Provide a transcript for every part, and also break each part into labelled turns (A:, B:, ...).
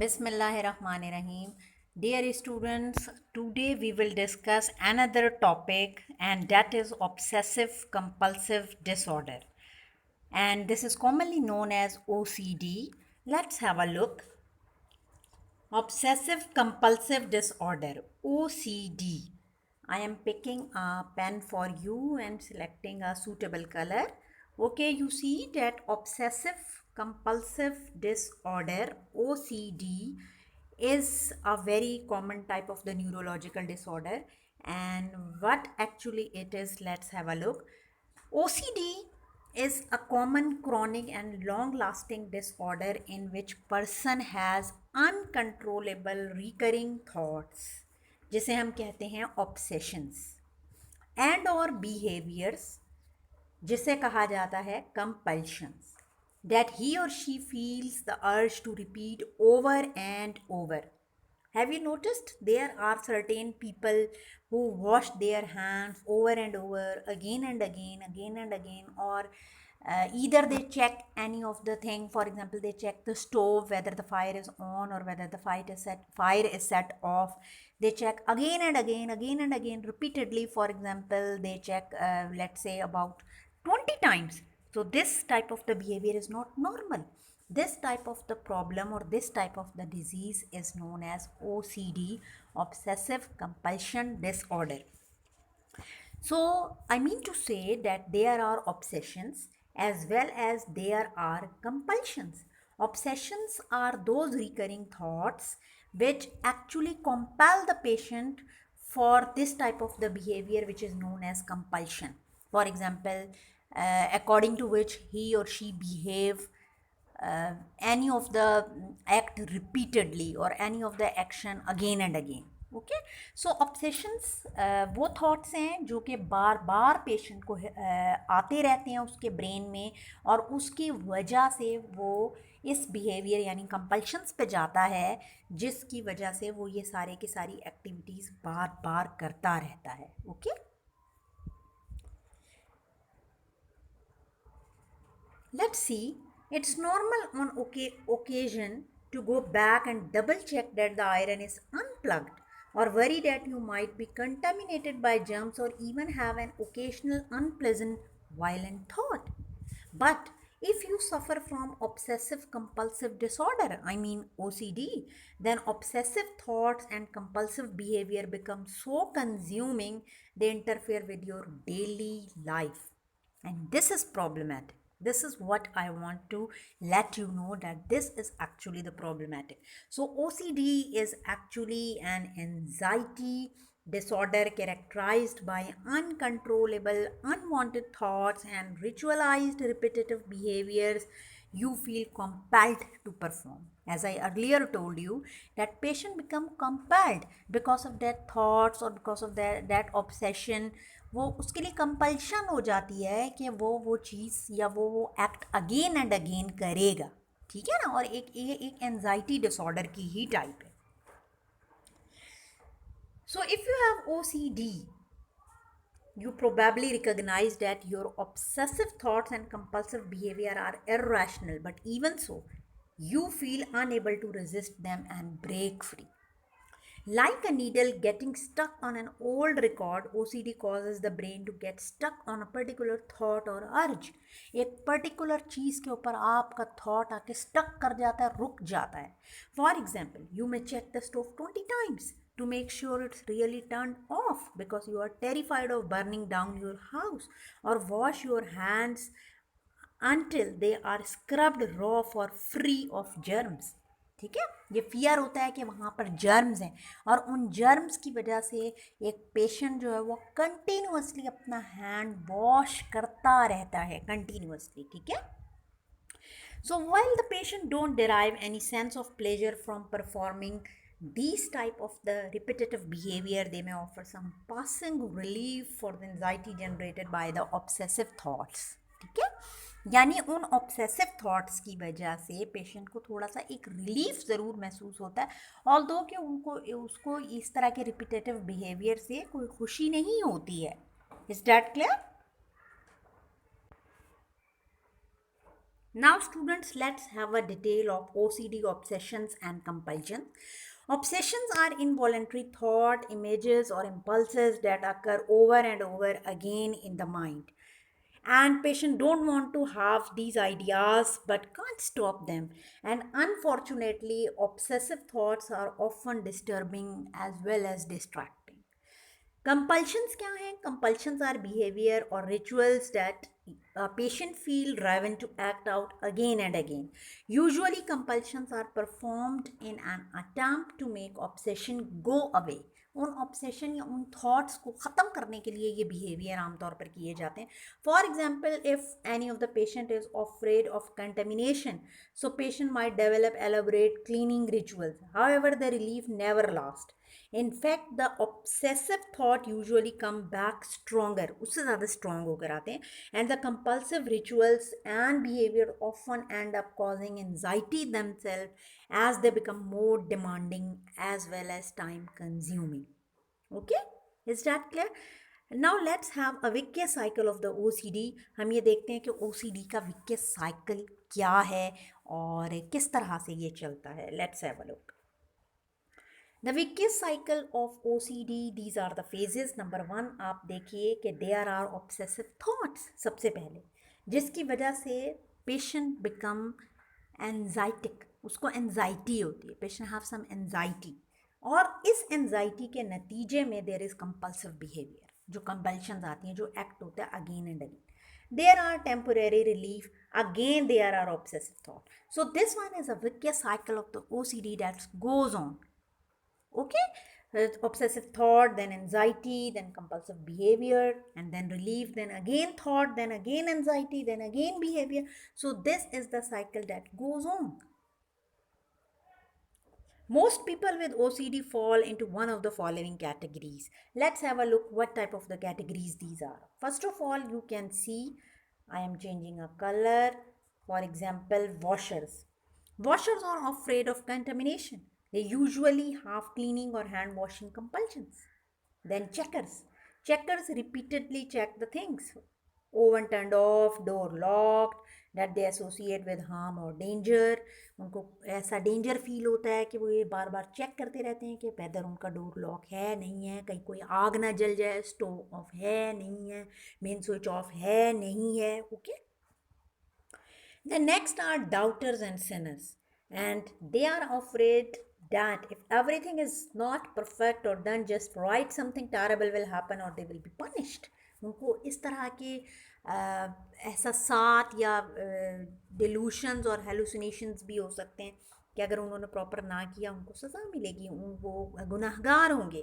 A: Bismillahirrahmanirrahim. Dear students, today we will discuss another topic, and that is obsessive compulsive disorder. And this is commonly known as OCD. Let's have a look. Obsessive compulsive disorder, OCD. I am picking a pen for you and selecting a suitable color. Okay, you see that obsessive compulsive disorder, OCD, is a very common type of the neurological disorder. And what actually it is, let's have a look. OCD is a common chronic and long lasting disorder in which person has uncontrollable recurring thoughts, जिसे हम कहते हैं obsessions, and or behaviors, जिसे कहा जाता है compulsions, that he or she feels the urge to repeat over and over. Have you noticed there are certain people who wash their hands over and over, again and again, or either they check any of the thing. For example, they check the stove whether the fire is on or whether the fire is set off. They check again and again repeatedly. For example, they check let's say about 20 times. So this type of the behavior is not normal. This type of the problem or this type of the disease is known as OCD, obsessive compulsion disorder. So I mean to say that there are obsessions as well as there are compulsions. Obsessions are those recurring thoughts which actually compel the patient for this type of the behavior, which is known as compulsion. For example, according to which he or she behave any of the act repeatedly or any of the action again and again. Okay, so obsessions वो thoughts हैं जो कि बार बार patient को आते रहते हैं उसके brain में, और उसकी वजह से वो इस बिहेवियर यानी कंपल्शंस पे जाता है, जिसकी वजह से वो ये सारे की सारी एक्टिविटीज़ बार बार करता रहता है. Okay, let's see. It's normal on occasion to go back and double check that the iron is unplugged, or worry that you might be contaminated by germs, or even have an occasional unpleasant violent thought. But if you suffer from obsessive compulsive disorder, I mean OCD, then obsessive thoughts and compulsive behavior become so consuming they interfere with your daily life. And this is problematic. This is what I want to let you know, that this is actually the problematic. So OCD is actually an anxiety disorder characterized by uncontrollable unwanted thoughts and ritualized repetitive behaviors you feel compelled to perform. As I earlier told you, that patient become compelled because of their thoughts or because of that obsession. वो उसके लिए compulsion हो जाती है कि वो चीज़ या वो एक्ट अगेन एंड अगेन करेगा. ठीक है ना, और एक एंजाइटी डिसऑर्डर की ही टाइप है. So if you have OCD, you probably recognize that your obsessive thoughts and compulsive behavior are irrational, but even so, you feel unable to resist them and break free. Like a needle getting stuck on an old record, OCD causes the brain to get stuck on a particular thought or urge. एक particular चीज़ के ऊपर आपका thought आके stuck कर जाता है, रुक जाता है. For example, you may check the stove 20 times to make sure it's really turned off because you are terrified of burning down your house, or wash your hands until they are scrubbed raw for free of germs. ठीक है, ये fear होता है कि वहाँ पर germs हैं, और उन जर्म्स की वजह से एक पेशेंट जो है वो कंटिन्यूसली अपना हैंड वॉश करता रहता है कंटिन्यूसली. ठीक है. So while the patient don't derive any sense of pleasure from performing these type of the repetitive behavior, they may offer some passing relief for the anxiety generated by the obsessive thoughts. ठीक है, यानी उन obsessive thoughts की वजह से patient को थोड़ा सा एक रिलीफ ज़रूर महसूस होता है, ऑल्दो कि उसको इस तरह के रिपीटेटिव बिहेवियर से कोई खुशी नहीं होती है. Is that clear? Now, students, let's have a detail of OCD obsessions and compulsions. Obsessions are involuntary thought, images, or impulses that occur over and over again in the mind. And patients don't want to have these ideas but can't stop them. And unfortunately, obsessive thoughts are often disturbing as well as distracting. Compulsions क्या हैं? Compulsions are behavior or rituals that a patient feel driven to act out again and again. Usually compulsions are performed in an attempt to make obsession go away. उन obsession या उन thoughts को ख़त्म करने के लिए ये बिहेवियर आमतौर पर किए जाते हैं. For example, if any of the patient is afraid of contamination, so patient might develop elaborate cleaning rituals. However the relief never last. In fact, the obsessive thought usually come back stronger, उससे ज़्यादा strong होकर आते हैं. And the compulsive rituals and behavior often end up causing anxiety themselves as they become more demanding as well as time consuming. Okay, is that clear? Now let's have a vicious cycle of the OCD. हम ये देखते हैं कि OCD का vicious cycle क्या है और किस तरह से ये चलता है. Let's have a look. The vicious cycle of OCD, these are the phases. Number 1, आप देखिए कि there are obsessive thoughts सबसे पहले, जिसकी वजह से patient become anxietic, उसको anxiety होती है, patient have some anxiety, और इस anxiety के नतीजे में there is compulsive behavior, जो compulsions आती हैं, जो act होता है again and again. There are temporary relief, again there are obsessive thought. So this one is a vicious cycle of the OCD that goes on. Okay, obsessive thought, then anxiety, then compulsive behavior, and then relief, then again thought, then again anxiety, then again behavior. So this is the cycle that goes on. Most people with OCD fall into one of the following categories. Let's have a look what type of the categories these are. First of all, you can see I am changing a color. For example, washers. Washers are afraid of contamination. They usually have cleaning or hand washing compulsions. Then checkers. Checkers repeatedly check the things. Oven turned off, door locked, that they associate with harm or danger. उनको ऐसा danger feel होता है कि वो ये बार बार check करते रहते हैं कि वेदर उनका डोर लॉक है नहीं है, कहीं कोई आग ना जल जाए, स्टोव ऑफ है नहीं है, मेन स्विच ऑफ है नहीं है. Okay. The next are doubters and sinners, and they are afraid that if everything is not perfect or done just right, something terrible will happen or they will be punished. उनको इस तरह के एहसासात या डिल्यूशंस और hallucinations भी हो सकते हैं कि अगर उन्होंने प्रॉपर ना किया उनको सज़ा मिलेगी, वो गुनहगार होंगे.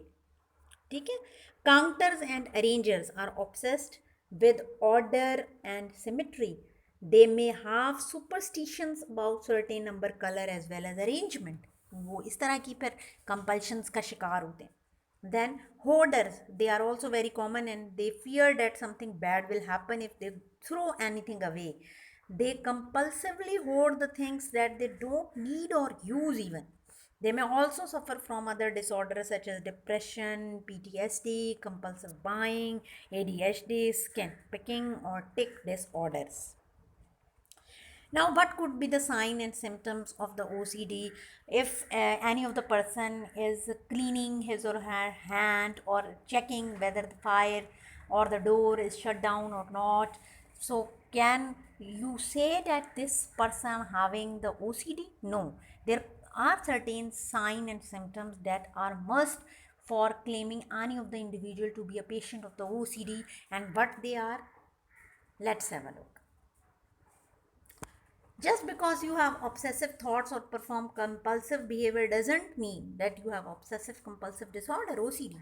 A: ठीक है. Counters and arrangers are obsessed with order and symmetry. They may have superstitions about certain number, color as well as arrangement. वो इस तरह की फिर compulsions का शिकार होते हैं. Then hoarders, they are also very common and they fear that something bad will happen if they throw anything away. They compulsively hoard the things that they don't need or use even. They may also suffer from other disorders such as depression, PTSD, compulsive buying, ADHD, skin picking, or tic disorders. Now, what could be the sign and symptoms of the OCD? If any of the person is cleaning his or her hand or checking whether the fire or the door is shut down or not, so can you say that this person having the OCD? No, there are certain signs and symptoms that are must for claiming any of the individual to be a patient of the OCD, and what they are, let's have a look. Just because you have obsessive thoughts or perform compulsive behavior doesn't mean that you have obsessive compulsive disorder, OCD.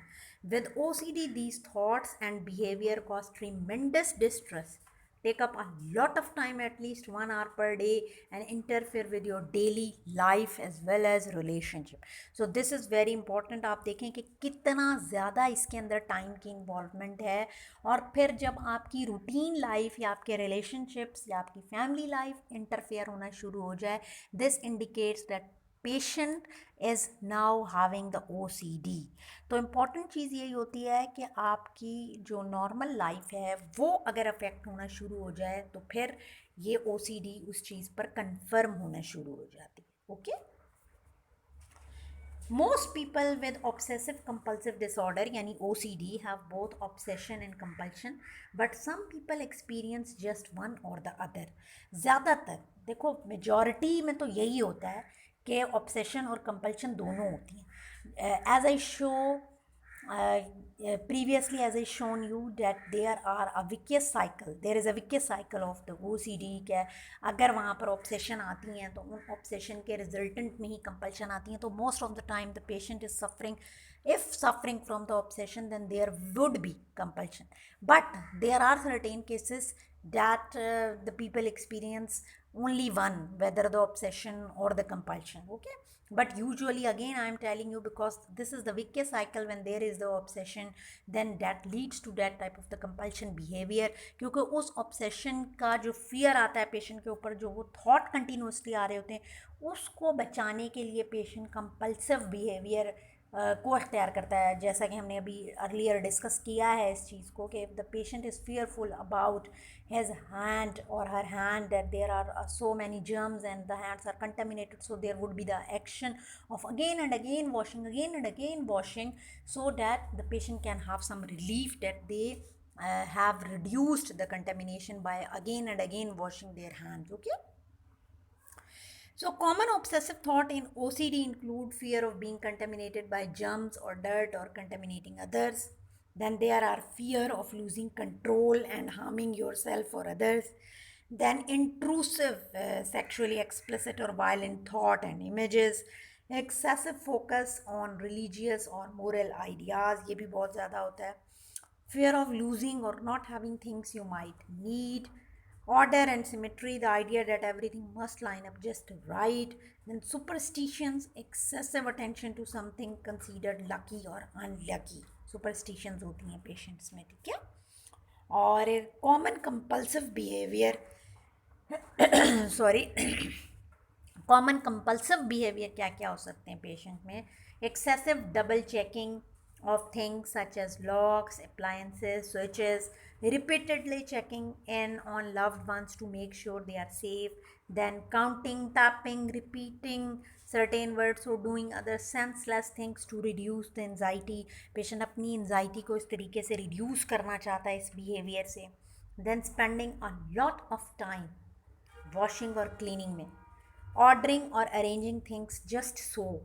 A: With OCD, these thoughts and behavior cause tremendous distress, take up a lot of time, at least 1 hour per day, and interfere with your daily life as well as relationship. So this is very important. आप देखें कि कितना ज़्यादा इसके अंदर time की involvement है, और फिर जब आपकी रूटीन लाइफ या आपके रिलेशनशिप्स या आपकी फैमिली लाइफ इंटरफेयर होना शुरू हो जाए, this indicates that patient is now having the OCD. तो इम्पॉर्टेंट चीज़ यही होती है कि आपकी जो नॉर्मल लाइफ है वो अगर अफेक्ट होना शुरू हो जाए तो फिर ये OCD उस चीज़ पर कन्फर्म होना शुरू हो जाती है. Okay. Most people with obsessive compulsive disorder यानी OCD have both obsession and compulsion, but some people experience just one or the other. ज़्यादातर देखो majority में तो यही होता है कि obsession और compulsion दोनों होती हैं. As I show previously, as I shown you that there are a vicious cycle, there is a vicious cycle of the OCD. क्या अगर वहाँ पर obsession आती हैं तो उन obsession के resultant में ही compulsion आती हैं, तो most of the time the patient is suffering. If suffering from the obsession, then there would be compulsion, but there are certain cases that the people experience only one, whether the obsession or the compulsion. Okay. But usually, again, I am telling you, because this is the vicious cycle. When there is the obsession, then that leads to that type of the compulsion behavior. क्योंकि उस obsession का जो fear आता है patient के ऊपर, जो वो thought continuously आ रहे होते हैं, उसको बचाने के लिए patient compulsive behavior को अख्तियार करता है. जैसा कि हमने अभी अर्लियर डिस्कस किया है इस चीज़ को, कि the patient is fearful about his hand or her hand, that there are so many germs and the hands are contaminated, so there would be the action of again and again washing, so that the patient can have some relief that they have reduced the contamination by again and again washing their hands. Okay. So common obsessive thought in OCD include fear of being contaminated by germs or dirt or contaminating others. Then there are fear of losing control and harming yourself or others. Then intrusive, sexually explicit or violent thought and images. Excessive focus on religious or moral ideas, ये भी बहुत ज़्यादा होता है. Fear of losing or not having things you might need. Order and symmetry, the idea that everything must line up just right. Then superstitions, excessive attention to something considered lucky or unlucky. Superstitions होती हैं patients में, ठीक है. और common compulsive behaviour sorry common compulsive behaviour क्या क्या हो सकते हैं पेशेंट में? Excessive double checking of things such as locks, appliances, switches, repeatedly checking in on loved ones to make sure they are safe, then counting, tapping, repeating certain words or doing other senseless things to reduce the anxiety. Patient अपनी anxiety को इस तरीके से reduce करना चाहता है इस behavior से. Then spending a lot of time washing or cleaning में, ordering or arranging things just so,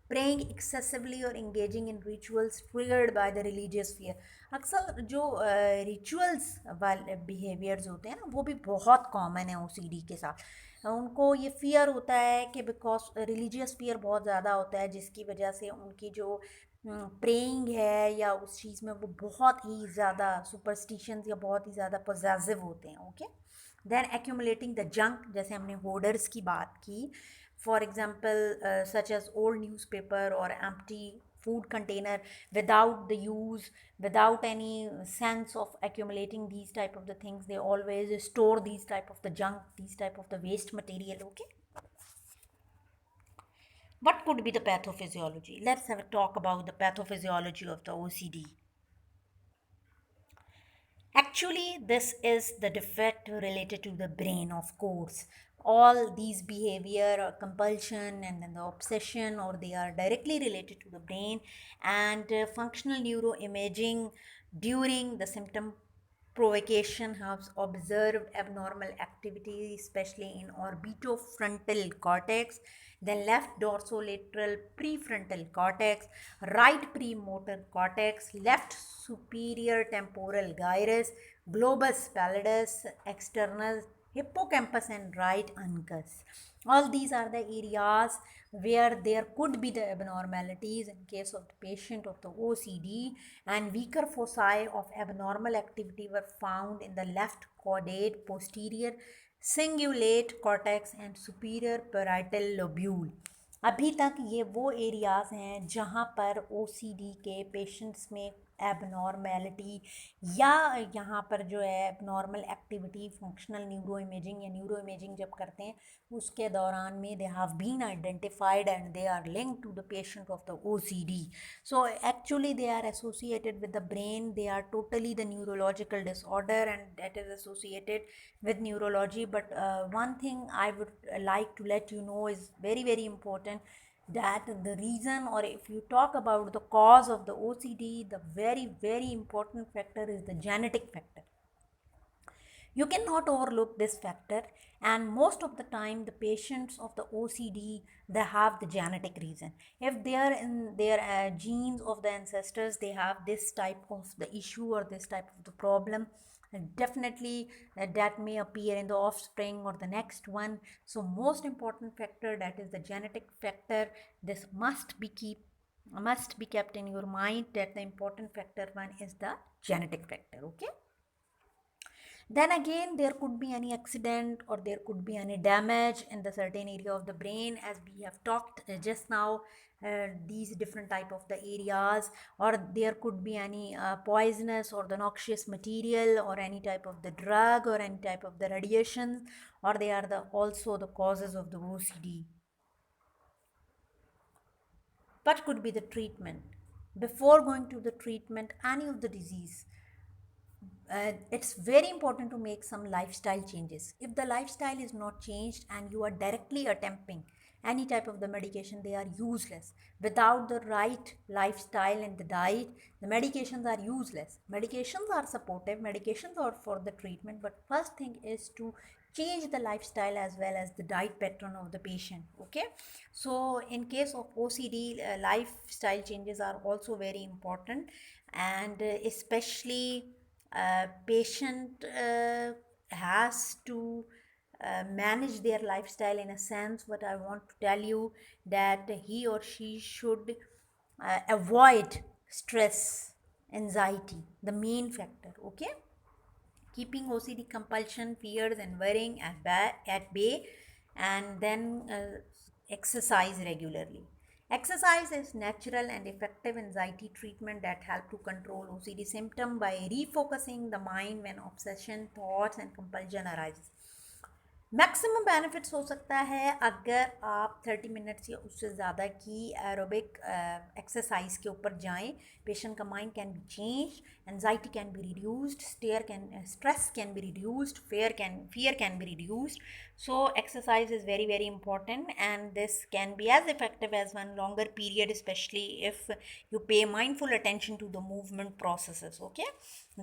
A: praying excessively or engaging in rituals triggered by the religious fear. अक्सर जो रिचुअल्स वाले बिहेवियर्स होते हैं ना, वो भी बहुत कॉमन है OCD के साथ. उनको ये फियर होता है कि बिकॉज रिलीजियस फियर बहुत ज़्यादा होता है, जिसकी वजह से उनकी जो प्रेइंग है या उस चीज़ में वो बहुत ही ज़्यादा सुपरस्टिशंस या बहुत ही ज़्यादा पोजेसिव होते हैं. Okay. Then accumulating the junk, जैसे हमने होर्डर्स की बात की. For example, such as old newspaper or empty food container, without any sense of accumulating these type of the things, they always store these type of the junk, these type of the waste material. Okay. What could be the pathophysiology? Let's have a talk about the pathophysiology of the OCD. Actually, this is the defect related to the brain, of course. All these behavior or compulsion and then the obsession, or they are directly related to the brain. And functional neuroimaging during the symptom provocation has observed abnormal activity, especially in orbitofrontal cortex, then left dorsolateral prefrontal cortex, right premotor cortex, left superior temporal gyrus, globus pallidus, external hippocampus, and right uncus. All these are the areas where there could be the abnormalities in case of the patient of the OCD, and weaker foci of abnormal activity were found in the left caudate, posterior cingulate cortex and superior parietal lobule. अभी तक ये वो areas हैं जहाँ पर OCD के patients में abnormality या यहाँ पर जो है abnormal activity functional neuro imaging या न्यूरो इमेजिंग जब करते हैं उसके दौरान में they have been identified and they are linked to the patient of the OCD. So actually they are associated with the brain, they are totally the neurological disorder and that is associated with neurology. But one thing I would like to let you know is very very important, that the reason, or if you talk about the cause of the OCD, the very very important factor is the genetic factor. You cannot overlook this factor, and most of the time the patients of the OCD, they have the genetic reason. If they are in their genes of the ancestors, they have this type of the issue or this type of the problem, definitely that may appear in the offspring or the next one. So most important factor, that is the genetic factor. This must be kept in your mind, that the important factor one is the genetic factor. Okay, then again there could be any accident or there could be any damage in the certain area of the brain, as we have talked just now, these different type of the areas, or there could be any poisonous or the noxious material or any type of the drug or any type of the radiation, or they are the also the causes of the OCD. What could be the treatment? Before going to the treatment any of the disease, it's very important to make some lifestyle changes. If the lifestyle is not changed and you are directly attempting any type of the medication, they are useless. Without the right lifestyle and the diet, the medications are useless. Medications are supportive, medications are for the treatment, but first thing is to change the lifestyle as well as the diet pattern of the patient. Okay, so in case of OCD, lifestyle changes are also very important, and especially patient has to manage their lifestyle in a sense. What I want to tell you, that he or she should avoid stress, anxiety, the main factor. Okay, keeping OCD compulsion, fears and worrying at bay, and then exercise regularly. Exercise is natural and effective anxiety treatment that help to control OCD symptom by refocusing the mind when obsession, thoughts and compulsion arises. Maximum benefits हो सकता है अगर आप 30 minutes या उससे ज़्यादा की aerobic exercise के ऊपर जाएं. पेशेंट का mind can be change, anxiety can be reduced, stress can be reduced, fear can be reduced. So exercise is very very important, and this can be as effective as one longer period, especially if you pay mindful attention to the movement processes. Okay,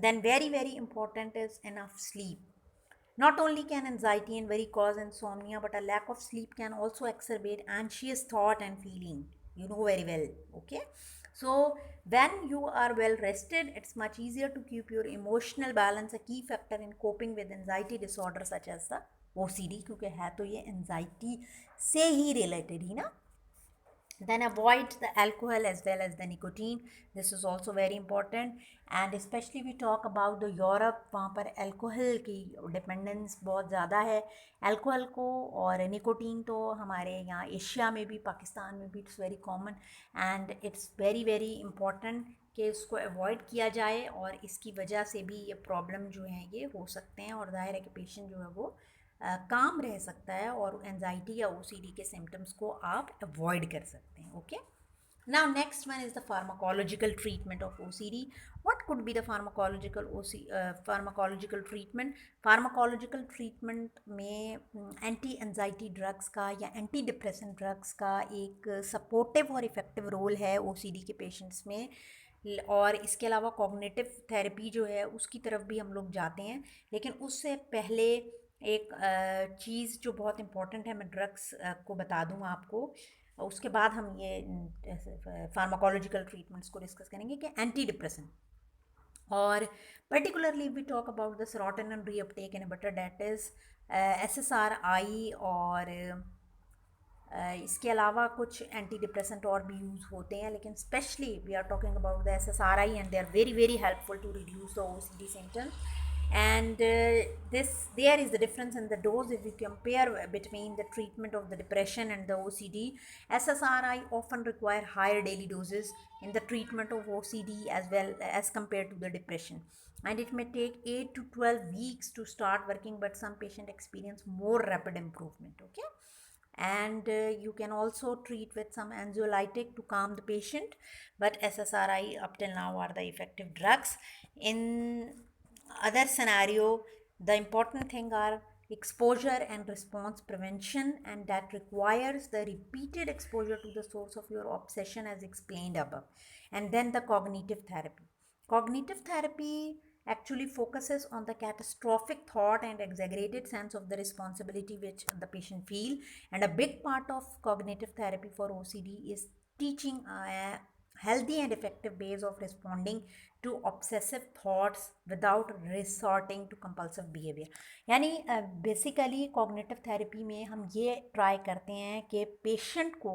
A: then very very important is enough sleep. Not only can anxiety and worry cause insomnia, but a lack of sleep can also exacerbate anxious thought and feeling. You know very well. Okay. So when you are well rested, it's much easier to keep your emotional balance, a key factor in coping with anxiety disorder such as the OCD, क्योंकि है तो ये anxiety से ही related ही ना. Then avoid the alcohol as well as the nicotine. This is also very important, and especially we talk about the Europe, वहाँ पर alcohol की dependence बहुत ज़्यादा है alcohol को, और nicotine तो हमारे यहाँ एशिया में भी, पाकिस्तान में भी it's very common, and it's very very important कि इसको अवॉइड किया जाए, और इसकी वजह से भी ये प्रॉब्लम जो हैं ये हो सकते हैं, और जाहिर है कि पेशेंट जो है वो काम रह सकता है और एनजाइटी या OCD के सिम्टम्स को आप अवॉइड कर सकते हैं. Okay, now next one is the pharmacological treatment of OCD. What could be the pharmacological treatment? Pharmacological treatment में एंटी एनजाइटी ड्रग्स का या एंटी डिप्रेसेंट ड्रग्स का एक सपोर्टिव और इफ़ेक्टिव रोल है OCD के पेशेंट्स में, और इसके अलावा कॉग्निटिव थेरेपी जो है उसकी तरफ भी हम लोग जाते हैं. लेकिन उससे पहले एक चीज़ जो बहुत इम्पॉर्टेंट है, मैं ड्रग्स को बता दूँ आपको, उसके बाद हम ये फार्माकोलॉजिकल ट्रीटमेंट्स को डिस्कस करेंगे कि एंटी डिप्रेसेंट, और particularly we talk about the serotonin reuptake inhibitor, that is SSRI, और इसके अलावा कुछ एंटी डिप्रेसेंट और भी यूज़ होते हैं, लेकिन specially we are talking about the SSRI, and they are very very helpful to reduce the OCD symptoms. And this there is the difference in the dose if we compare between the treatment of the depression and the OCD. SSRI often require higher daily doses in the treatment of OCD as well as compared to the depression, and it may take 8 to 12 weeks to start working, but some patients experience more rapid improvement. Okay, and you can also treat with some anxiolytic to calm the patient, but SSRI up till now are the effective drugs. In other scenario, the important thing are exposure and response prevention, and that requires the repeated exposure to the source of your obsession as explained above. And then the cognitive therapy actually focuses on the catastrophic thought and exaggerated sense of the responsibility which the patient feel. And a big part of cognitive therapy for OCD is teaching a healthy and effective ways of responding to obsessive thoughts without resorting to compulsive behavior. यानी basically cognitive therapy में हम ये try करते हैं कि patient को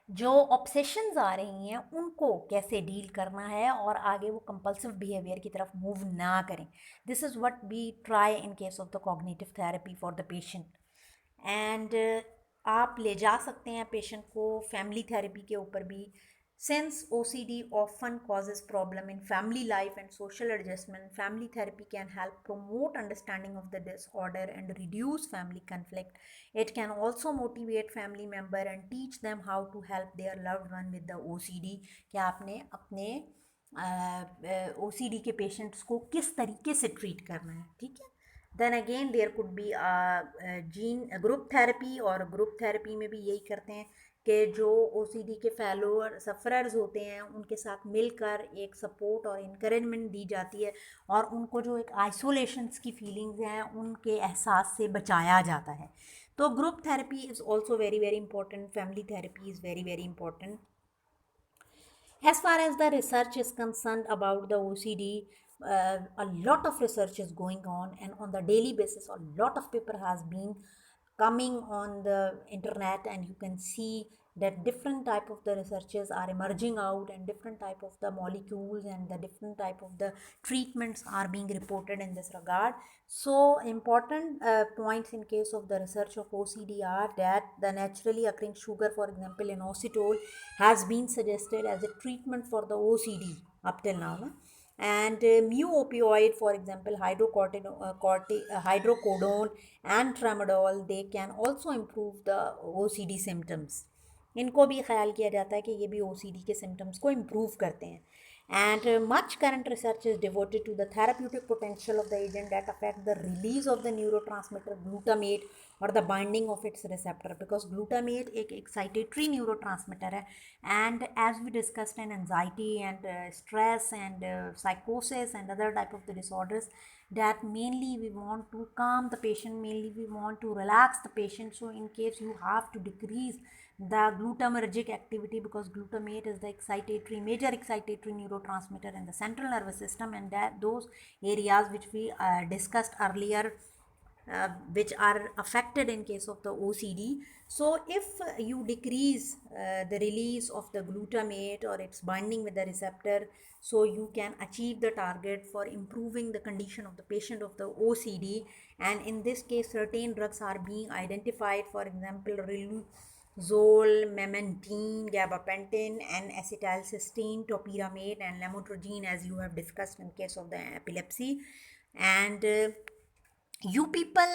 A: जो obsessions आ रही हैं उनको कैसे डील करना है और आगे वो कंपल्सिव बिहेवियर की तरफ मूव ना करें. This is what we try in case of the cognitive therapy for the patient. And आप ले जा सकते हैं पेशेंट को फैमिली थेरेपी के ऊपर भी, since OCD often causes problem in family life and social adjustment. Family therapy can help promote understanding of the disorder and reduce family conflict. It can also motivate family member and teach them how to help their loved one with the OCD. कि आपने अपने OCD के patients को किस तरीके से treat करना है. ठीक है. Then again there could be group therapy, और ग्रुप थेरेपी में भी यही करते हैं कि जो OCD के फेलोअर सफ़रर्स होते हैं उनके साथ मिलकर एक सपोर्ट और इनकरेजमेंट दी जाती है, और उनको जो एक आइसोलेशंस की फीलिंग्स हैं उनके एहसास से बचाया जाता है. तो group therapy is also very very important. Family therapy is very very important. As far as the research is concerned about the OCD, a lot of research is going on, and on the daily basis, a lot of paper has been coming on the internet, and you can see that different type of the researches are emerging out, and different type of the molecules and the different type of the treatments are being reported in this regard. So important points in case of the research of OCD are that the naturally occurring sugar, for example inositol, has been suggested as a treatment for the OCD up till now, no? And mu opioid, for example hydrocodone and tramadol, they can also improve the OCD symptoms. इनको भी ख्याल किया जाता है कि ये भी OCD के सिम्टम्स को इम्प्रूव करते हैं. And much current research is devoted to the therapeutic potential of the agent that affect the release of the neurotransmitter glutamate or the binding of its receptor, because glutamate एक excitatory neurotransmitter है. And as we discussed in anxiety and stress and psychosis and other type of the disorders, that mainly we want to calm the patient, mainly we want to relax the patient. So in case you have to decrease the glutamatergic activity, because glutamate is the major excitatory neurotransmitter in the central nervous system, and that those areas which we discussed earlier, which are affected in case of the OCD. So if you decrease the release of the glutamate or its binding with the receptor, so you can achieve the target for improving the condition of the patient of the OCD. And in this case certain drugs are being identified, for example Zol, memantine, gabapentin, and acetylcysteine, topiramate, and lamotrigine, as you have discussed in case of the epilepsy. And you people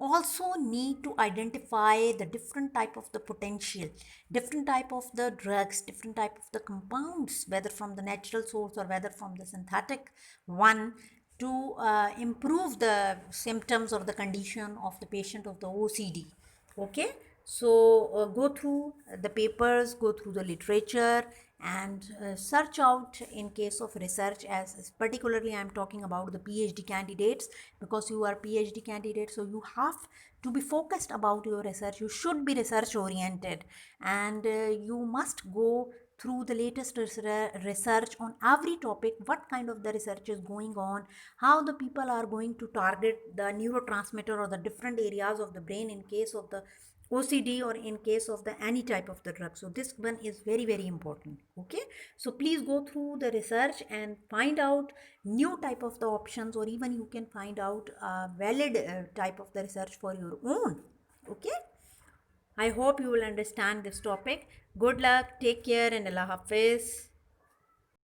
A: also need to identify the different type of the potential, different type of the drugs, different type of the compounds, whether from the natural source or whether from the synthetic one, to improve the symptoms or the condition of the patient of the OCD. Okay, so go through the papers, go through the literature, and search out in case of research, as particularly I'm talking about the PhD candidates, because you are PhD candidates, so you have to be focused about your research. You should be research oriented, and you must go through the latest research on every topic, what kind of the research is going on, how the people are going to target the neurotransmitter or the different areas of the brain in case of the OCD or in case of the any type of the drug. So this one is very, very important. Okay, so please go through the research and find out new type of the options, or even you can find out a valid type of the research for your own. Okay, I hope you will understand this topic. Good luck, take care, and Allah Hafiz.